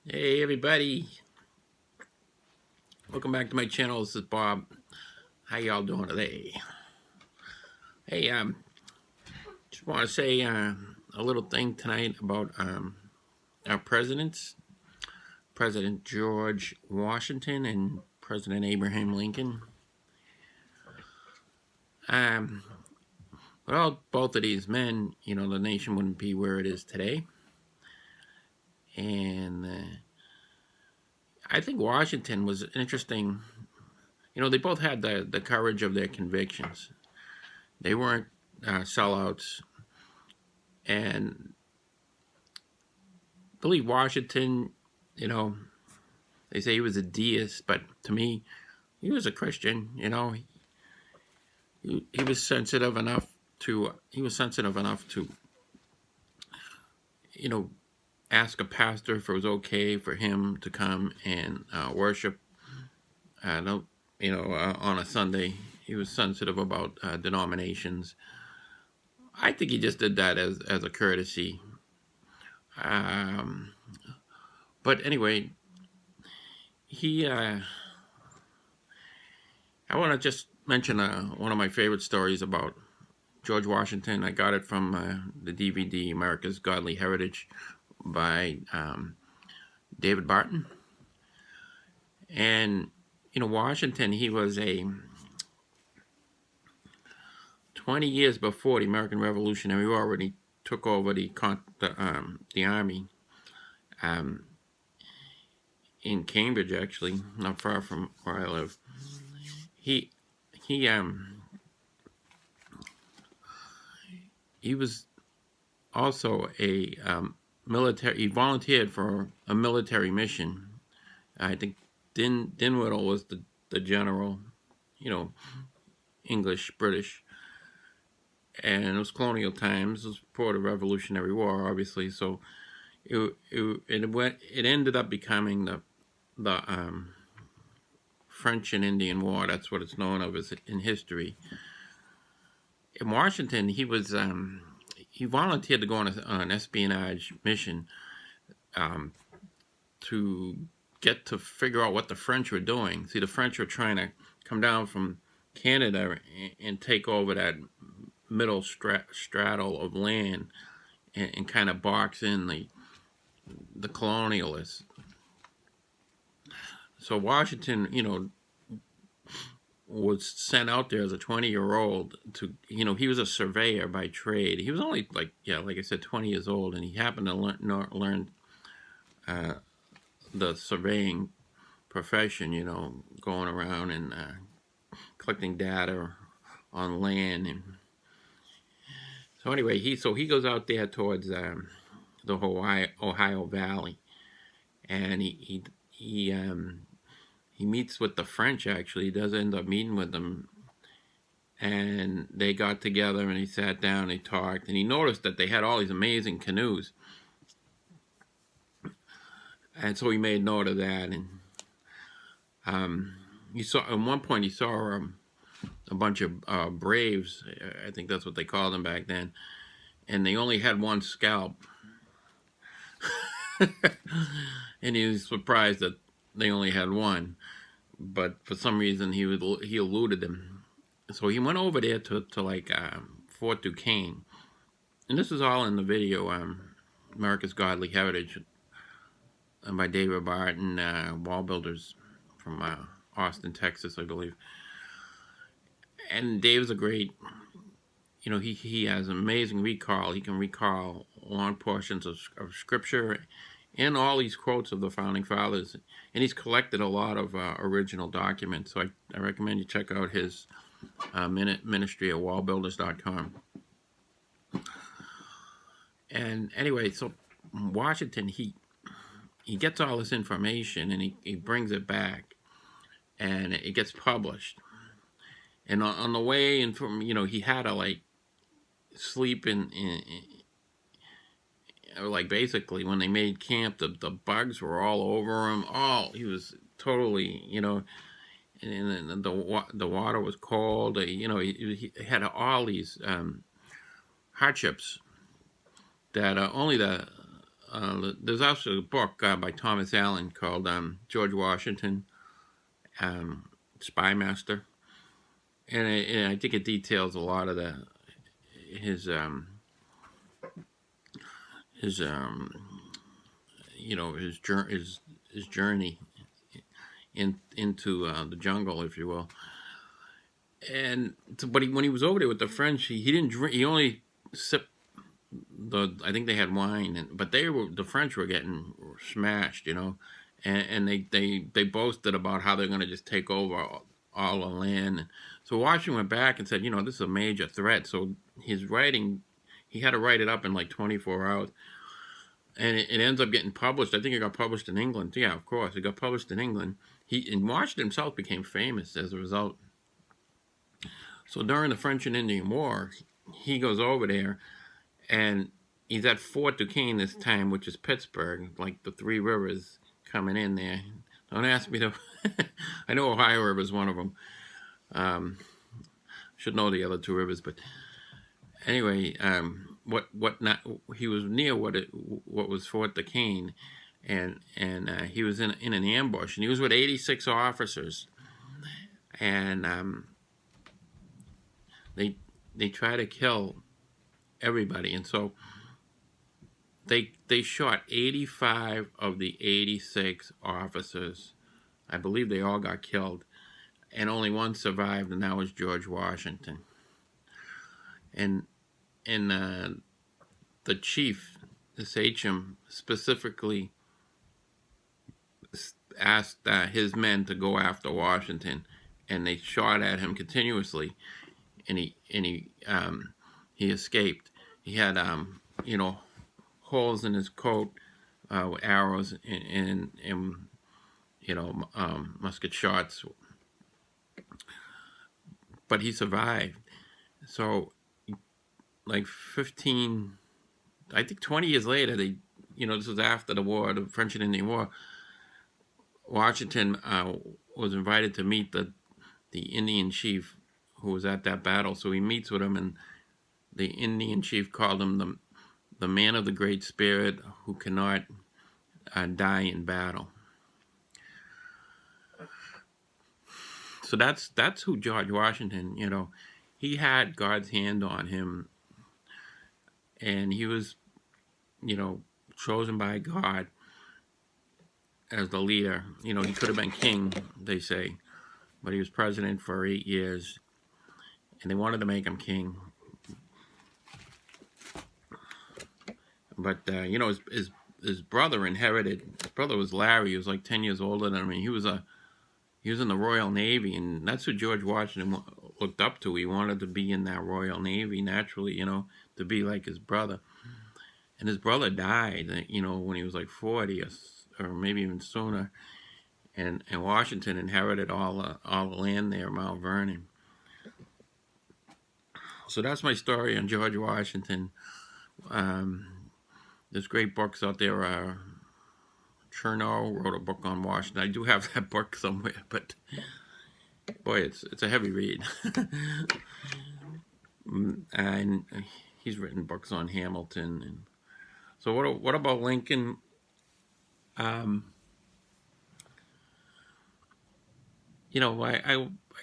Hey everybody, welcome back to my channel. This is Bob. How y'all doing today? Hey, just want to say a little thing tonight about our presidents, President George Washington and President Abraham Lincoln. Without both of these men, the nation wouldn't be where it is today. And I think Washington was interesting. They both had the courage of their convictions. They weren't sellouts. And I believe Washington, they say he was a deist, but to me, he was a Christian. He was sensitive enough to ask a pastor if it was okay for him to come and worship. On a Sunday. He was sensitive about denominations. I think he just did that as a courtesy. But anyway, I want to just mention one of my favorite stories about George Washington. I got it from the DVD America's Godly Heritage by David Barton. And Washington, he was 20 years before the American Revolutionary War, when he took over the army in Cambridge, actually, not far from where I live. He was also a military. He volunteered for a military mission. I think Dinwiddle was the general, English, British, and it was colonial times. It was before the Revolutionary War, obviously. So it ended up becoming the French and Indian War. That's what it's known of as in history. In Washington, he volunteered to go on an espionage mission to get to figure out what the French were doing. See, the French were trying to come down from Canada and take over that middle straddle of land and kind of box in the colonialists. So Washington, was sent out there as a 20-year-old to, he was a surveyor by trade. He was only like I said, 20 years old, and he happened to learn the surveying profession, going around and collecting data on land. And so anyway, he goes out there towards the Ohio Valley, and he meets with the French. Actually, he does end up meeting with them, and they got together and he sat down and he talked, and he noticed that they had all these amazing canoes. And so he made note of that, and he saw at one point a bunch of braves. I think that's what they called them back then, and they only had one scalp. And he was surprised that they only had one, but for some reason he eluded them. So he went over there to Fort Duquesne, and this is all in the video America's Godly Heritage by David Barton, wall builders from Austin, Texas, I believe. And Dave's a great, he has amazing recall. He can recall long portions of scripture and all these quotes of the Founding Fathers. And he's collected a lot of original documents. So I recommend you check out his ministry at wallbuilders.com. And anyway, so Washington, he gets all this information and he brings it back, and it gets published. And on the way, and from he had to sleep in basically when they made camp, the bugs were all over him. He was totally and the water was cold. He had all these hardships that only the there's also a book by Thomas Allen called George Washington, Spymaster, and I think it details a lot of his his his journey into the jungle, if you will. And but when he was over there with the French, he didn't drink. He only sipped I think they had wine, but the French were getting smashed, and they boasted about how they're going to just take over all the land. So Washington went back and said, this is a major threat. So his writing, he had to write it up in like 24 hours. And it ends up getting published. I think it got published in England. Yeah, of course. It got published in England. And Washington himself became famous as a result. So during the French and Indian War, he goes over there, and he's at Fort Duquesne this time, which is Pittsburgh, like the Three Rivers coming in there. Don't ask me to... I know Ohio River is one of them. Should know the other two rivers, but anyway, he was near what was Fort Duquesne, and he was in an ambush, and he was with 86 officers, and they try to kill everybody, and so they shot 85 of the 86 officers. I believe they all got killed, and only one survived, and that was George Washington. And the chief, the sachem, specifically asked his men to go after Washington, and they shot at him continuously, and he escaped. He had holes in his coat with arrows and musket shots, but he survived. So like 20 years later, this was after the war, the French and Indian War, Washington was invited to meet the Indian chief who was at that battle. So he meets with him, and the Indian chief called him the man of the great spirit who cannot die in battle. So that's who George Washington, he had God's hand on him, and he was, chosen by God as the leader. He could have been king, they say, but he was president for 8 years, and they wanted to make him king. But his brother inherited. His brother was Larry. He was like 10 years older than him. He was in the Royal Navy, and that's who George Washington looked up to. He wanted to be in that Royal Navy naturally, to be like his brother. And his brother died, when he was like 40 or maybe even sooner. And Washington inherited all the land there, Mount Vernon. So that's my story on George Washington. There's great books out there. Chernow wrote a book on Washington. I do have that book somewhere, but boy, it's a heavy read. And he's written books on Hamilton. And so what about Lincoln? I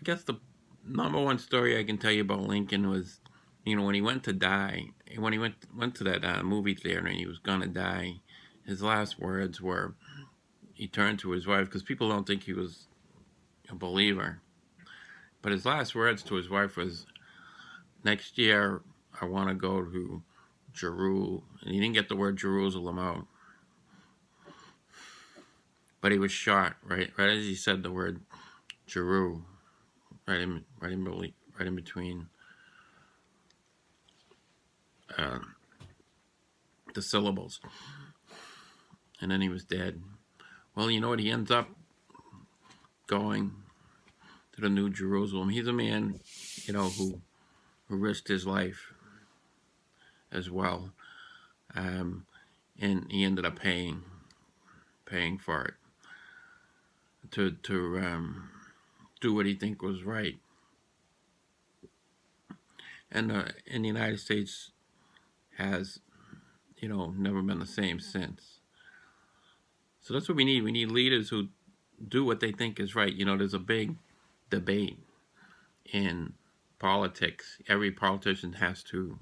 guess the number one story I can tell you about Lincoln was, when he went to die, when he went to that movie theater and he was gonna die, his last words were, he turned to his wife, because people don't think he was a believer, but his last words to his wife was, "Next year I want to go to Jerusalem," and he didn't get the word Jerusalem out, but he was shot right as he said the word Jeru, right in between the syllables, and then he was dead. Well, you know what? He ends up going to the New Jerusalem. He's a man, who risked his life as well, and he ended up paying for it to do what he think was right. And the United States has, never been the same since. So that's what we need. We need leaders who do what they think is right. There's a big debate in politics. Every politician has to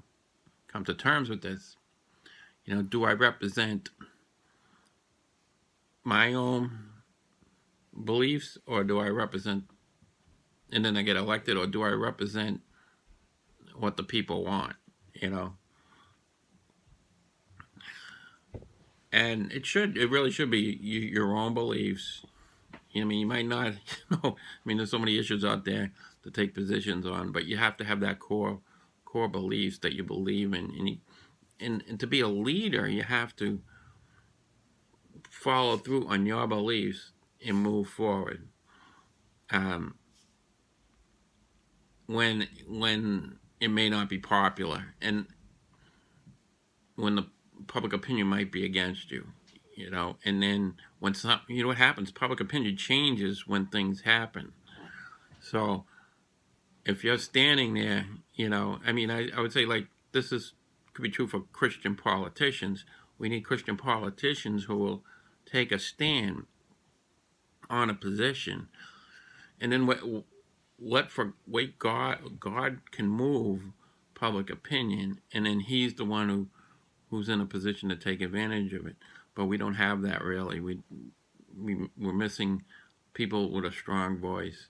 come to terms with this. Do I represent my own beliefs, or do I represent, and then I get elected, or do I represent what the people want? And it really should be your own beliefs. You might not, there's so many issues out there to take positions on, but you have to have that core beliefs that you believe in. And to be a leader, you have to follow through on your beliefs and move forward. When it may not be popular, and when the public opinion might be against you, and then when what happens, public opinion changes when things happen. So if you're standing there, I would say, like, could be true for Christian politicians. We need Christian politicians who will take a stand on a position, and then wait. God can move public opinion, and then He's the one who's in a position to take advantage of it. But we don't have that, really. We're missing people with a strong voice.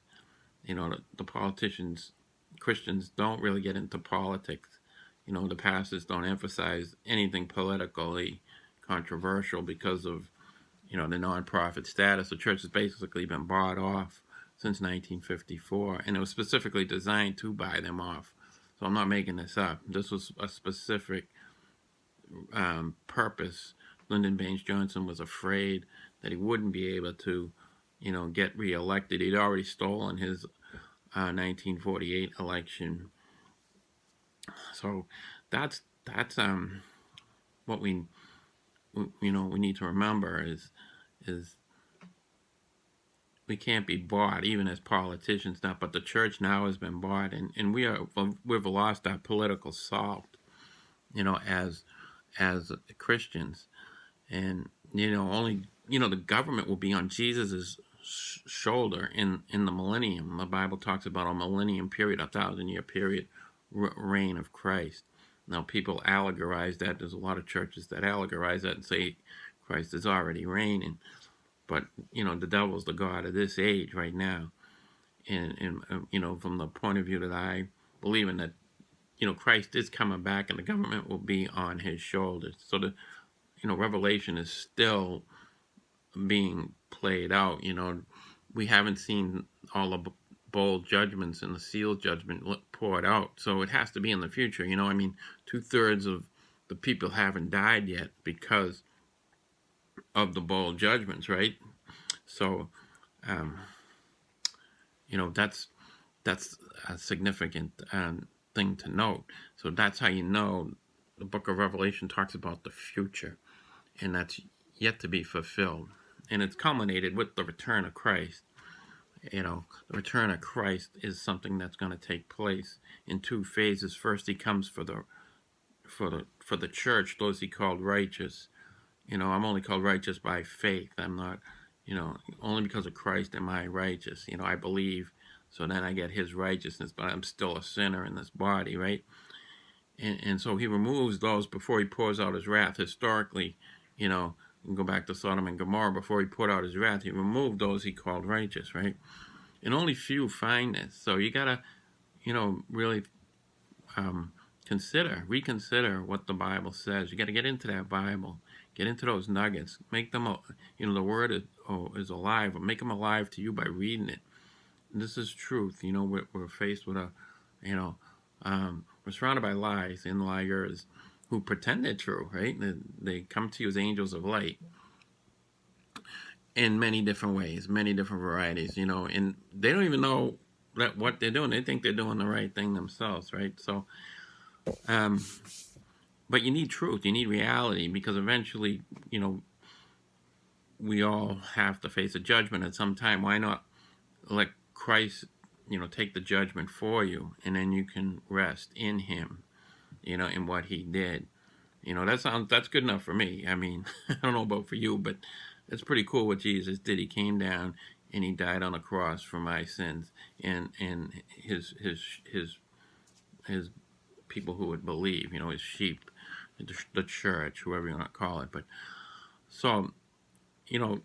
The politicians, Christians, don't really get into politics. The pastors don't emphasize anything politically controversial because of, the nonprofit status. The church has basically been bought off since 1954, and it was specifically designed to buy them off. So I'm not making this up. This was a specific purpose. Lyndon Baines Johnson was afraid that he wouldn't be able to, get reelected. He'd already stolen his 1948 election. So that's what we need to remember is we can't be bought, even as politicians now. But the church now has been bought, and we've lost our political salt, as Christians. And only the government will be on Jesus's shoulder in the millennium. The Bible talks about a millennium period, 1,000-year period, reign of Christ. Now, people allegorize that. There's a lot of churches that allegorize that and say Christ is already reigning. But, the devil's the god of this age right now. And from the point of view that I believe in, that, Christ is coming back and the government will be on his shoulders. So Revelation is still being played out. We haven't seen all the bowl judgments and the seal judgment poured out. So it has to be in the future. 2/3 of the people haven't died yet because of the bowl judgments, right? So, that's a significant thing to note. So that's how the book of Revelation talks about the future, and that's yet to be fulfilled. And it's culminated with the return of Christ. The return of Christ is something that's going to take place in two phases. First, he comes for the church, those he called righteous. I'm only called righteous by faith. I'm not, only because of Christ am I righteous. I believe, so then I get his righteousness, but I'm still a sinner in this body, right? And so he removes those before he pours out his wrath. Historically, you can go back to Sodom and Gomorrah. Before he poured out his wrath, he removed those he called righteous, right? And only few find this. So you got to, really reconsider what the Bible says. You got to get into that Bible. Get into those nuggets. Make them, the word is alive. Make them alive to you by reading it. And this is truth. We're faced with we're surrounded by lies and liars who pretend they're true, right? They come to you as angels of light in many different ways, many different varieties, and they don't even know that what they're doing. They think they're doing the right thing themselves, right? So, but you need truth, you need reality, because eventually, we all have to face a judgment at some time. Why not let Christ, take the judgment for you, and then you can rest in him, in what he did. You know, that's good enough for me. I mean, I don't know about for you, but it's pretty cool what Jesus did. He came down and he died on the cross for my sins and his people who would believe. You know, his sheep, the church, whoever you want to call it. But so, you know,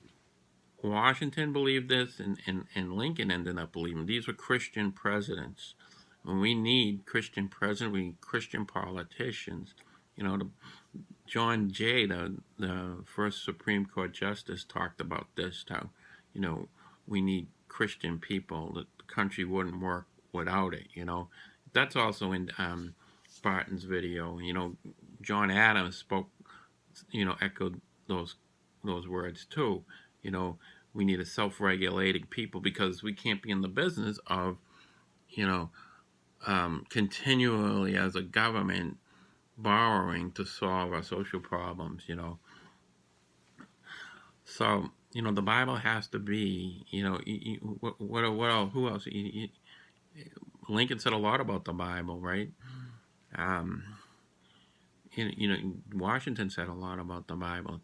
Washington believed this, and Lincoln ended up believing. These were Christian presidents. When we need Christian presidents, we need Christian politicians. You know, John Jay, the first Supreme Court justice, talked about this, how, you know, we need Christian people. That the country wouldn't work without it, you know. That's also in Barton's video. You know, John Adams spoke, you know, echoed those words too. You know, we need a self-regulating people because we can't be in the business of, you know, continually as a government borrowing to solve our social problems, you know. So, you know, the Bible has to be, you know, what else? Who else? Lincoln said a lot about the Bible, right? Um, you know, Washington said a lot about the Bible.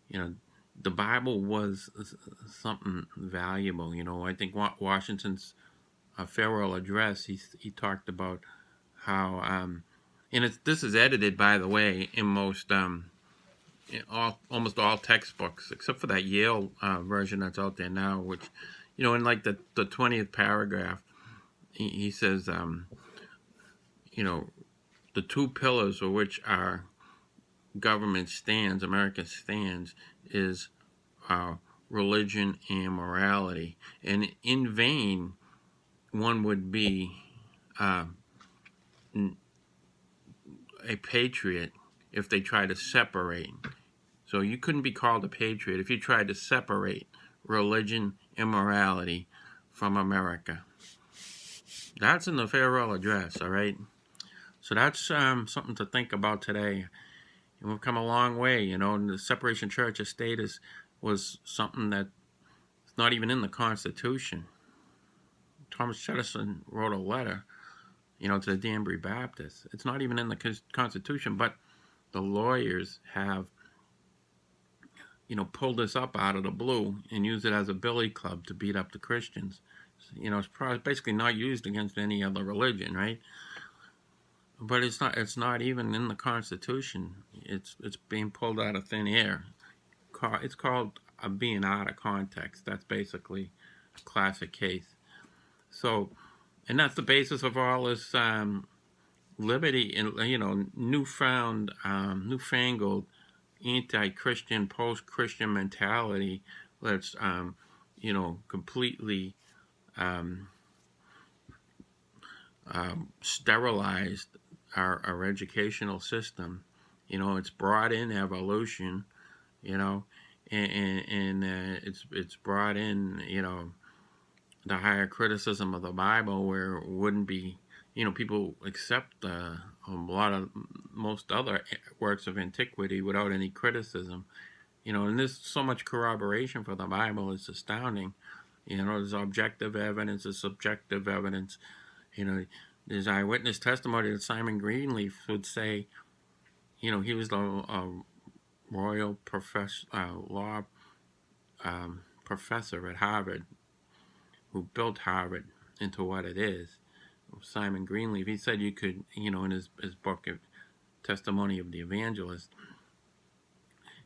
You know, the Bible was something valuable. You know, I think Washington's farewell address, he talked about how, and this is edited, by the way, in most almost all textbooks, except for that Yale version that's out there now, which, you know, in like the 20th paragraph, he says, you know, the two pillars for which our government stands, America stands, is religion and morality. And in vain, one would be a patriot if they try to separate. So you couldn't be called a patriot if you tried to separate religion and morality from America. That's in the farewell address, all right? So that's something to think about today. And we've come a long way, you know, and the separation of church and state was something that's not even in the Constitution. Thomas Jefferson wrote a letter, you know, to the Danbury Baptists. It's not even in the Constitution, but the lawyers have, you know, pulled this up out of the blue and used it as a billy club to beat up the Christians. You know, it's basically not used against any other religion, right? But it's not even in the Constitution. It's being pulled out of thin air. It's called being out of context. That's basically a classic case. So, and that's the basis of all this liberty and, you know, newfangled anti-Christian, post-Christian mentality that's, you know, completely sterilized our educational system. You know, it's brought in evolution, you know, and it's brought in, you know, the higher criticism of the Bible, where it wouldn't be, you know, people accept most other works of antiquity without any criticism, you know, and there's so much corroboration for the Bible. It's astounding. You know, there's objective evidence, there's subjective evidence. You know, there's eyewitness testimony that Simon Greenleaf would say, you know, he was the royal law professor at Harvard who built Harvard into what it is. Simon Greenleaf, he said you could, you know, in his book, Testimony of the Evangelist,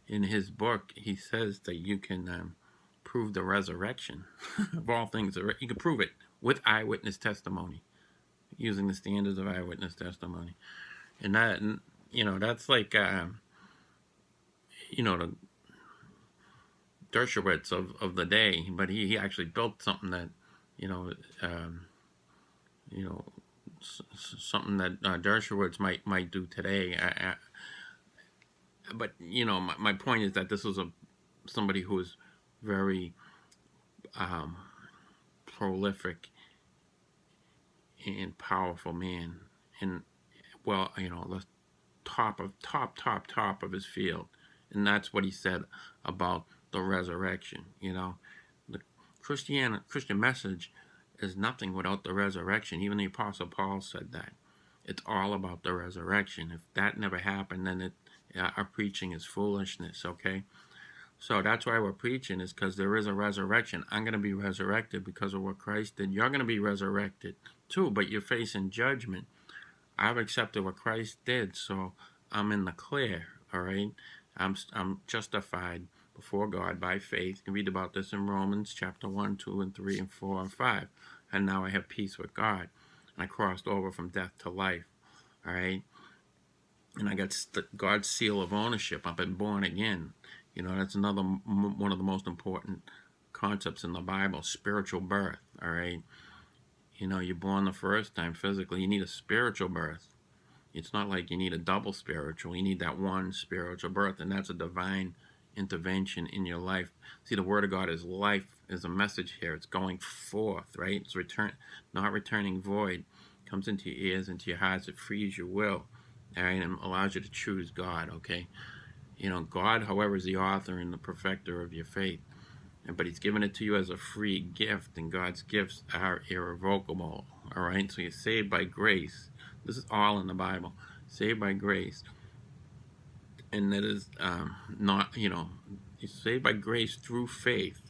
in his book, he says that you can prove the resurrection of all things. You can prove it with eyewitness testimony, using the standards of eyewitness testimony. And that, you know, that's like, you know, the Dershowitz of the day, but he actually built something that, you know, something that Dershowitz might do today. But, you know, my point is that this was somebody who was very prolific and powerful man, and, well, you know, the top of his field. And that's what he said about the resurrection. You know, the Christian message is nothing without the resurrection. Even the Apostle Paul said that. It's all about the resurrection. If that never happened, then our preaching is foolishness, okay? So that's why we're preaching, is because there is a resurrection. I'm going to be resurrected because of what Christ did. You're going to be resurrected too, but you're facing judgment. I've accepted what Christ did, so I'm in the clear, all right? I'm justified before God by faith. You can read about this in Romans chapter 1, 2, and 3, and 4, and 5. And now I have peace with God. And I crossed over from death to life, all right? And I got God's seal of ownership. I've been born again. You know, that's another one of the most important concepts in the Bible, spiritual birth, all right? You know, you're born the first time physically. You need a spiritual birth. It's not like you need a double spiritual. You need that one spiritual birth, and that's a divine intervention in your life. See, the Word of God is life, is a message here. It's going forth, right? It's not returning void. It comes into your ears, into your hearts. It frees your will, all right, and allows you to choose God, okay? You know, God, however, is the author and the perfecter of your faith. But he's given it to you as a free gift, and God's gifts are irrevocable, all right? So you're saved by grace. This is all in the Bible. Saved by grace. And that is not, you know, you're saved by grace through faith.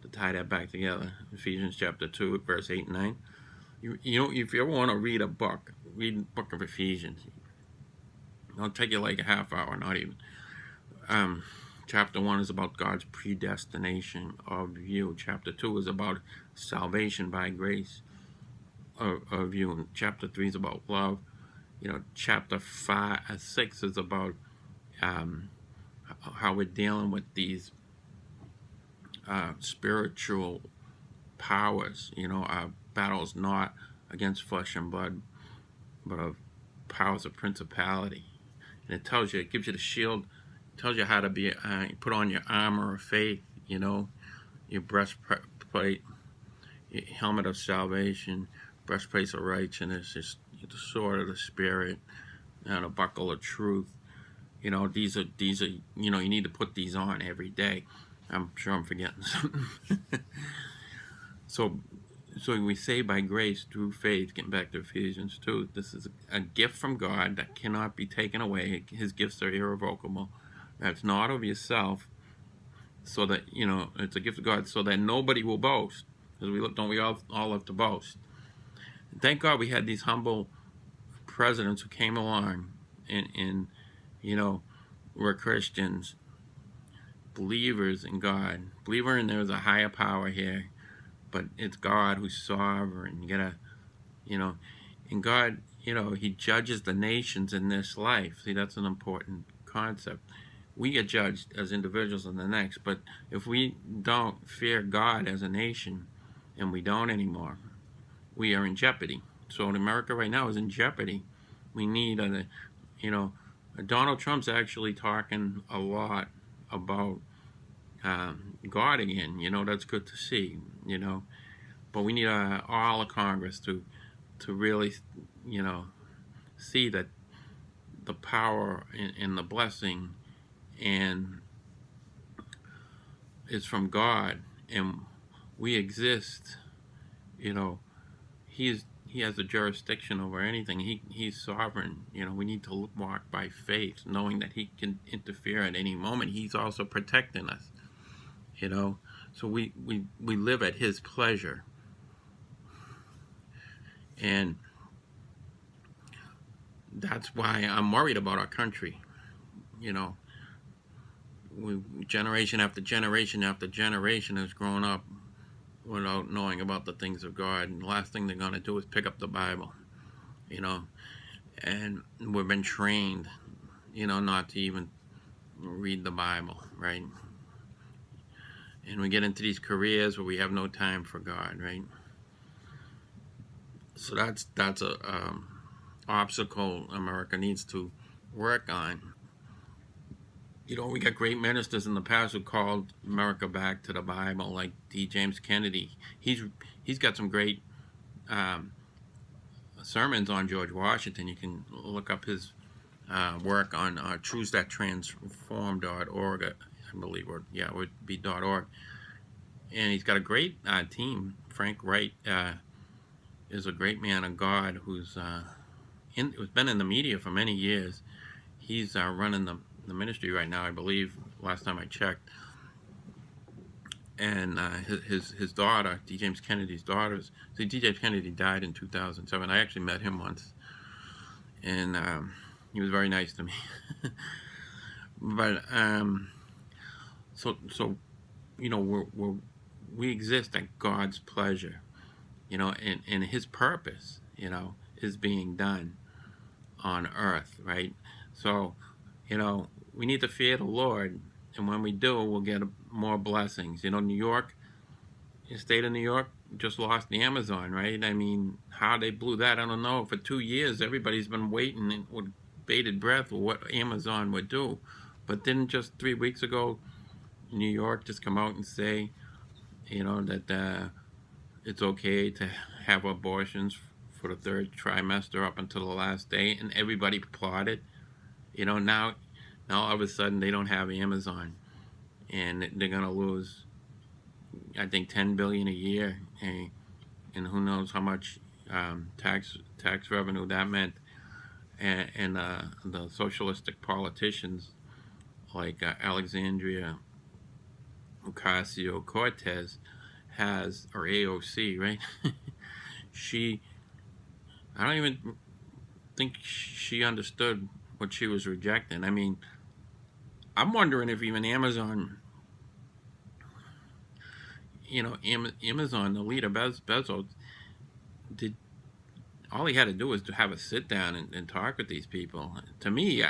To tie that back together, Ephesians chapter 2, verse 8 and 9. You know, if you ever want to read a book, read the book of Ephesians. It'll take you like a half hour, not even. Chapter 1 is about God's predestination of you. Chapter 2 is about salvation by grace of you. And chapter 3 is about love. You know, chapter 6 is about how we're dealing with these spiritual powers. You know, our battle is not against flesh and blood, but of powers of principality. And it tells you, it gives you the shield, tells you how to be put on your armor of faith, you know, your breastplate, your helmet of salvation, breastplate of righteousness, the sword of the Spirit, and a buckle of truth. You know, these are you know, you need to put these on every day. I'm sure I'm forgetting something. So we say by grace through faith, getting back to Ephesians 2, this is a gift from God that cannot be taken away. His gifts are irrevocable. That's not of yourself, so that, you know, it's a gift of God, so that nobody will boast. Because we all have to boast. And thank God we had these humble presidents who came along, and you know, were Christians, believers in God, believer in there's a higher power here, but it's God who's sovereign. You gotta, you know, and God, you know, He judges the nations in this life. See, that's an important concept. We get judged as individuals in the next, but if we don't fear God as a nation, and we don't anymore, we are in jeopardy. So America right now is in jeopardy. We need you know, Donald Trump's actually talking a lot about God again. You know, that's good to see, you know, but we need all of Congress to really, you know, see that the power and the blessing and is from God, and we exist. You know, He has a jurisdiction over anything. He's sovereign. You know, we need to walk by faith, knowing that He can interfere at any moment. He's also protecting us. You know, so we live at His pleasure, and that's why I'm worried about our country. You know, generation after generation after generation has grown up without knowing about the things of God, and the last thing they're going to do is pick up the Bible, you know, and we've been trained, you know, not to even read the Bible, right? And we get into these careers where we have no time for God, right? So that's a obstacle America needs to work on. You know, we got great ministers in the past who called America back to the Bible, like D. James Kennedy. He's got some great sermons on George Washington. You can look up his work on truthsthattransform.org, I believe, or yeah, it would be .org. And he's got a great team. Frank Wright is a great man of God who's been in the media for many years. He's running the ministry right now, I believe, last time I checked. And his daughter, D. James Kennedy's daughters. See, D. James Kennedy died in 2007. I actually met him once, and he was very nice to me. But so we exist at God's pleasure, and His purpose, is being done on earth, right? So, we need to fear the Lord, and when we do, we'll get more blessings. New York, the state of New York, just lost the Amazon, right? I mean, how they blew that, I don't know. For 2 years, everybody's been waiting with bated breath for what Amazon would do. But didn't just 3 weeks ago, New York just come out and say, that it's okay to have abortions for the third trimester up until the last day, and everybody applauded. Now all of a sudden they don't have Amazon, and they're gonna lose, I think, $10 billion a year, and who knows how much tax revenue that meant. And the socialistic politicians like Alexandria Ocasio-Cortez has, or AOC, right? I don't even think she understood what she was rejecting. I mean, I'm wondering if even Amazon, Amazon, the leader, Bezos, all he had to do was to have a sit down and talk with these people. To me,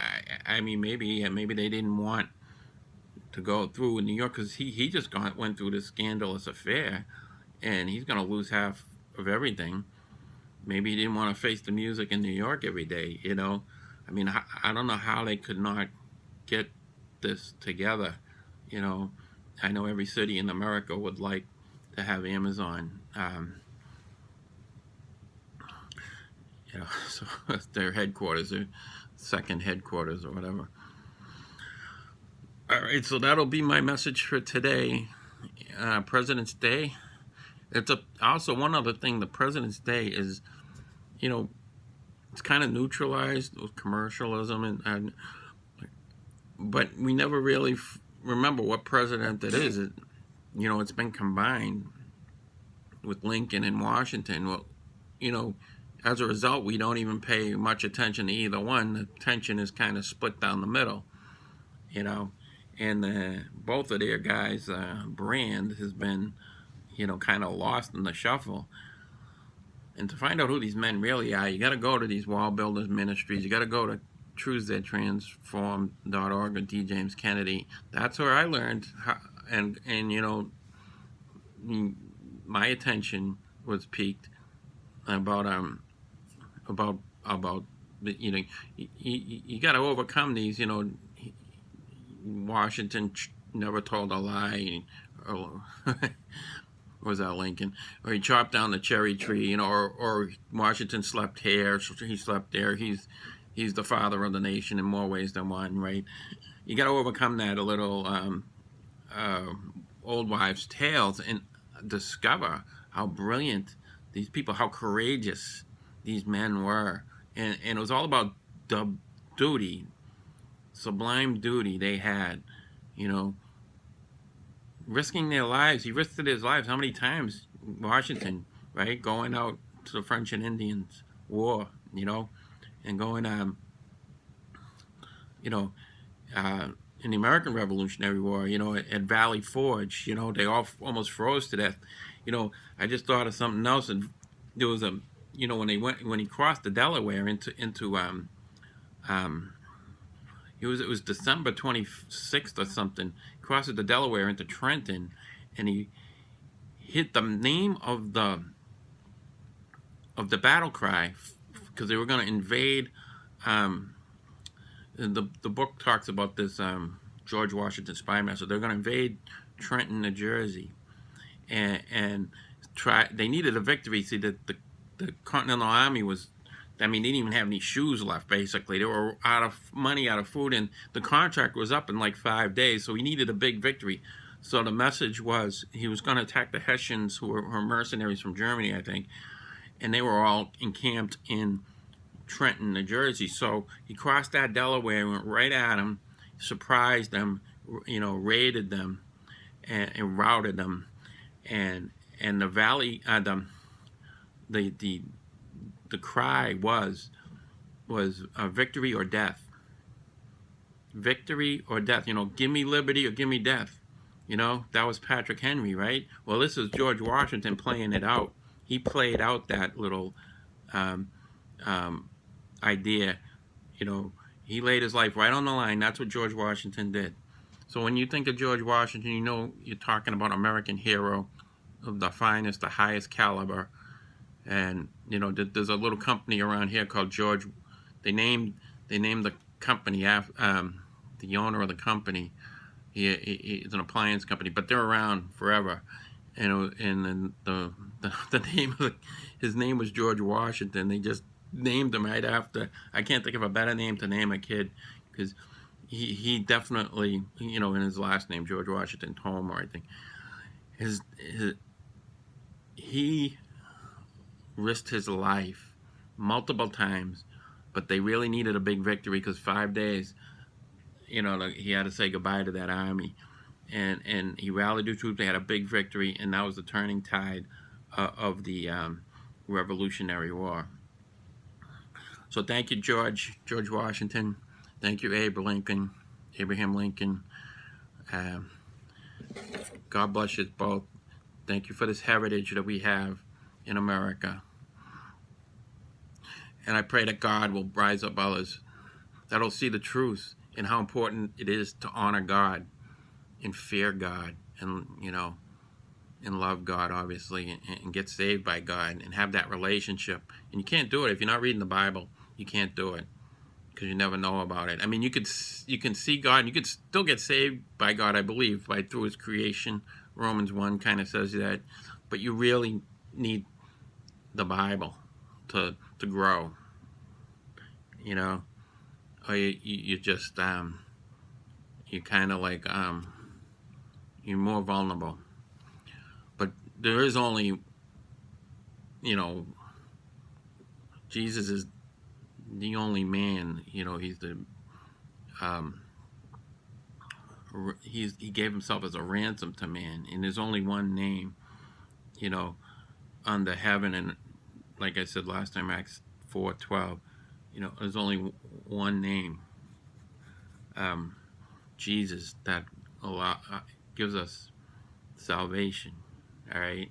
I mean, maybe they didn't want to go through in New York, because he just went through this scandalous affair, and he's going to lose half of everything. Maybe he didn't want to face the music in New York every day, I mean, I don't know how they could not get this together. I know every city in America would like to have Amazon. So that's their headquarters, their second headquarters or whatever. All right, so that'll be my message for today. President's Day. It's also one other thing. The President's Day is, it's kind of neutralized with commercialism, but we never really remember what president it is. It's been combined with Lincoln and Washington. Well, as a result, we don't even pay much attention to either one. The attention is kind of split down the middle, and both of their guys' brand has been, kind of lost in the shuffle. And to find out who these men really are, you got to go to these wall builders ministries. You got to go to choosetheintransform.org or D. James Kennedy. That's where I learned how, and my attention was piqued about you got to overcome these. Washington never told a lie, or was that Lincoln? Or he chopped down the cherry tree, or Washington slept here, so he slept there. He's the father of the nation in more ways than one, right? You got to overcome that a little old wives' tales and discover how brilliant these people, how courageous these men were, and it was all about the duty, sublime duty they had, risking their lives. He risked his lives how many times? Washington, right? Going out to the French and Indians War, and going, in the American Revolutionary War, at Valley Forge, they all almost froze to death. I just thought of something else, and there was when he crossed the Delaware into it was December 26th or something, crossed the Delaware into Trenton, and he hit the name of the Battlecry, because they were going to invade. The book talks about this, George Washington Spymaster. They're going to invade Trenton, New Jersey, and they needed a victory. See, the Continental Army was, they didn't even have any shoes left, basically. They were out of money, out of food, and the contract was up in like 5 days, so he needed a big victory. So the message was he was going to attack the Hessians, who were mercenaries from Germany, I think, and they were all encamped in Trenton, New Jersey. So he crossed that Delaware and went right at him, surprised them, raided them, and routed them, and the valley, the cry was victory or death. Victory or death. Give me liberty or give me death. That was Patrick Henry, right? Well, this is George Washington playing it out. He played out that little idea. He laid his life right on the line. That's what George Washington did. So when you think of George Washington, you're talking about an American hero of the finest, the highest caliber. And there's a little company around here called George. They named the company after the owner of the company. It's an appliance company, but they're around forever. And then the name of his name was George Washington. They just named him right after. I can't think of a better name to name a kid, because he definitely, in his last name, George Washington Homer, I think, he risked his life multiple times, but they really needed a big victory, because 5 days, he had to say goodbye to that army, and he rallied the troops. They had a big victory, and that was the turning tide of the Revolutionary War. So thank you, George Washington. Thank you, Abraham Lincoln. God bless you both. Thank you for this heritage that we have in America. And I pray that God will rise up others that'll see the truth and how important it is to honor God and fear God, and and love God, obviously, and get saved by God and have that relationship. And you can't do it if you're not reading the Bible. You can't do it, because you never know about it. I mean, you can see God, and you could still get saved by God, I believe, through His creation. Romans 1 kind of says that, but you really need the Bible to grow. Or you just you kind of like you're more vulnerable. But there is only, Jesus is the only man. He's the he gave himself as a ransom to man, and there's only one name, under heaven, and like I said last time, Acts 4:12, there's only one name, Jesus, that gives us salvation. All right,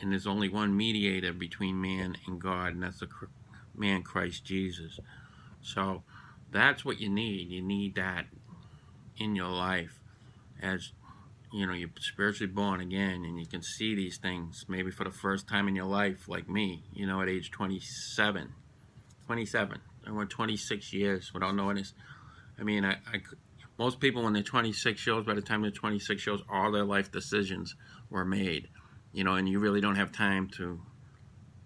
and there's only one mediator between man and God, and that's the man Christ Jesus. So that's what you need. You need that in your life, as you're spiritually born again, and you can see these things maybe for the first time in your life, like me, at age 27. I went 26 years without knowing this. I mean, most people, when they're 26 years, by the time they're 26 years, all their life decisions were made, and you really don't have time to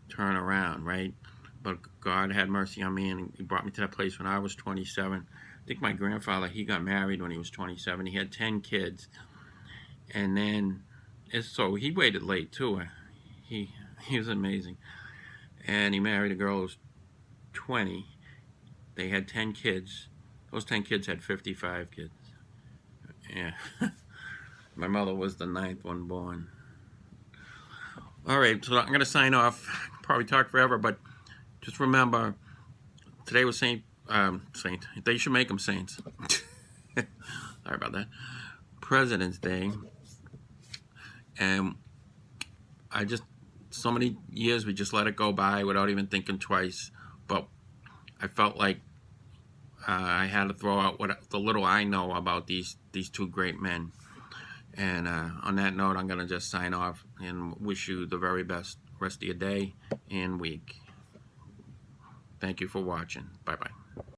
turn around, right? But God had mercy on me, and He brought me to that place when I was 27. I think my grandfather, he got married when he was 27. He had 10 kids. And then, so he waited late too. He was amazing. And he married a girl who was 20. They had 10 kids. Those 10 kids had 55 kids. Yeah. My mother was the 9th one born. All right, so I'm going to sign off. Probably talk forever, but just remember, today was Saint. They should make them saints. Sorry about that. President's Day. And so many years we just let it go by without even thinking twice. But I felt like I had to throw out the little I know about these two great men. And on that note, I'm going to just sign off and wish you the very best rest of your day and week. Thank you for watching. Bye-bye.